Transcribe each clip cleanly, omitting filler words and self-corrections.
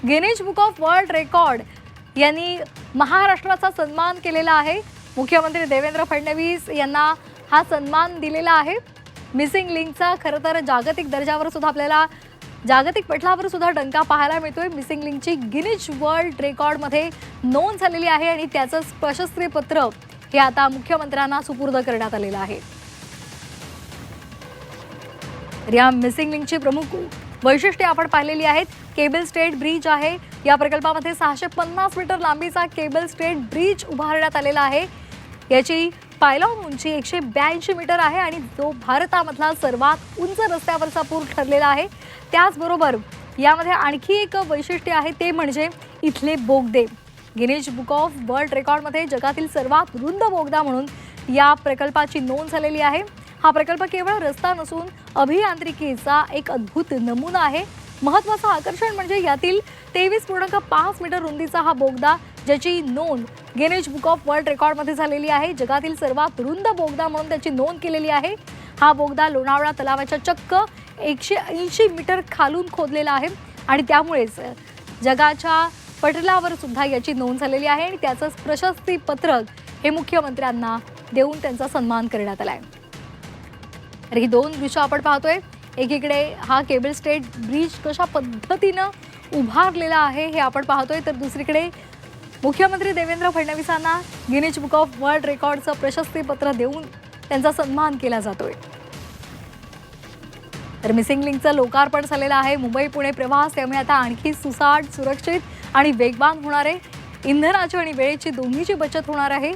Guinness book of world record यांनी महाराष्ट्राचा सन्मान केलेला आहे। मुख्यमंत्री देवेंद्र फडणवीस यांना हा सन्मान दिलेला आहे। मिसिंग लिंकचा खरं तर जागतिक दर्जावर सुद्धा आपल्याला जागतिक पटलावर सुद्धा डंका पाहायला मिळतोय। मिसिंग लिंकची गिनीज वर्ल्ड रेकॉर्डमध्ये नोंद झालेली आहे आणि त्याचं प्रशस्ती पत्र हे आता मुख्यमंत्र्यांना सुपूर्द करण्यात आलेलं आहे। या मिसिंग लिंकची प्रमुख वैशिष्ट्ये आपण पाहिलेली आहेत। केबल स्टेट ब्रिज आहे। या प्रकल्पामध्ये 650 मीटर लांबीचा केबल स्टेट ब्रिज उभारण्यात आलेला आहे। याची पायलॉन उंची 182 मीटर आहे आणि जो भारतामधला सर्वात उंच रस्त्यावरचा पूल ठरलेला आहे। त्याचबरोबर यामध्ये आणखी एक वैशिष्ट्य आहे ते म्हणजे इथले बोगदे। गिनीज बुक ऑफ वर्ल्ड रेकॉर्डमध्ये जगातील सर्वात रुंद बोगदा म्हणून या प्रकल्पाची नोंद झालेली आहे। हा प्रकल्प केवळ रस्ता नसून अभियांत्रिकीचा एक अद्भुत नमुना आहे। महत्त्वाचं आकर्षण म्हणजे यातील 23.5 मीटर रुंदीचा हा बोगदा, ज्याची नोंद गिनीज बुक ऑफ वर्ल्ड रेकॉर्डमध्ये झालेली आहे। जगातील सर्वात रुंद बोगदा म्हणून त्याची नोंद केलेली आहे। हा बोगदा लोणावळा तलावाच्या चक्क 180 मीटर खालून खोदलेला आहे आणि त्यामुळेच जगाच्या पटलावर सुद्धा याची नोंद झालेली आहे आणि त्याचं प्रशस्ती पत्रक हे मुख्यमंत्र्यांना देऊन त्यांचा सन्मान करण्यात आला आहे। तर ही दोन दृश्य आपण पाहतोय। एकीकडे हा केबल स्टेट ब्रिज कशा पद्धतीनं उभारलेला आहे हे आपण पाहतोय, तर दुसरीकडे मुख्यमंत्री देवेंद्र फडणवीसांना गिनीज बुक ऑफ वर्ल्ड रेकॉर्डचं प्रशस्ती पत्र देऊन त्यांचा सन्मान केला जातोय। तर मिसिंग लिंकचं लोकार्पण झालेलं आहे। मुंबई पुणे प्रवास त्यामुळे आता आणखी सुसाट, सुरक्षित आणि वेगवान होणार आहे। इंधनाची आणि वेळेची दोन्हीची बचत होणार आहे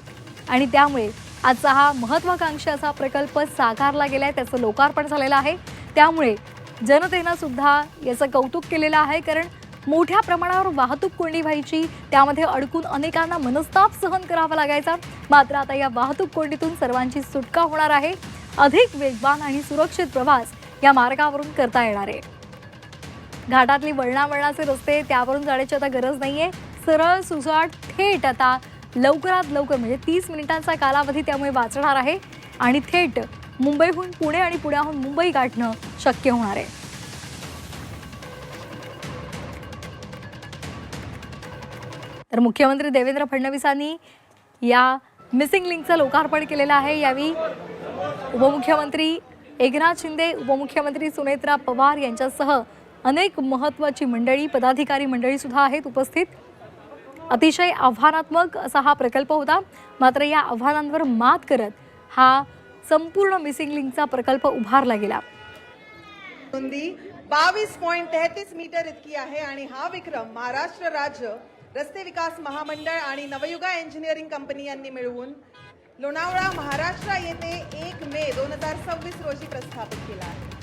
आणि त्यामुळे आजचा हा महत्त्वाकांक्षी असा प्रकल्प साकारला गेलाय, त्याचं लोकार्पण झालेलं आहे। त्यामुळे जनतेनं सुद्धा याचं कौतुक केलेलं आहे, कारण मोठ्या प्रमाणावर वाहतूक कोंडी व्हायची, त्यामध्ये अडकून अनेकांना मनस्ताप सहन करावा लागायचा। मात्र आता या वाहतूक कोंडीतून सर्वांची सुटका होणार आहे। अधिक वेगवान आणि सुरक्षित प्रवास या मार्गावरून करता येणार आहे। घाटातली वळणावळणाचे रस्ते त्यावरून जाण्याची आता गरज नाहीये। सरळ सुसाट थेट आता लवकरात लवकर म्हणजे 30 मिनिटांचा कालावधी त्यामुळे वाचणार आहे आणि थेट मुंबईहून पुणे आणि पुण्याहून मुंबई गाठणं शक्य होणार आहे। तर मुख्यमंत्री देवेंद्र फडणवीसांनी या मिसिंग लिंकचं लोकार्पण केलेलं आहे। यावेळी उपमुख्यमंत्री एकनाथ शिंदे, उपमुख्यमंत्री सुनेत्रा पवार यांच्यासह अनेक महत्त्वाची मंडळी, पदाधिकारी मंडळी सुद्धा आहेत उपस्थित। अतिशय आव्हानात्मक असा हा प्रकल्प होता, मात्र या आव्हानांवर मात करत हा संपूर्ण मिसिंग लिंकचा प्रकल्प उभारला गेला। 22.33 मीटर इतकी आहे आणि हा विक्रम महाराष्ट्र राज्य रस्ते विकास महामंडळ आणि नवयुगा इंजिनिअरिंग कंपनी यांनी मिळवून लोणावळा महाराष्ट्र येथे 1 मे 2026 रोजी प्रस्थापित केला आहे।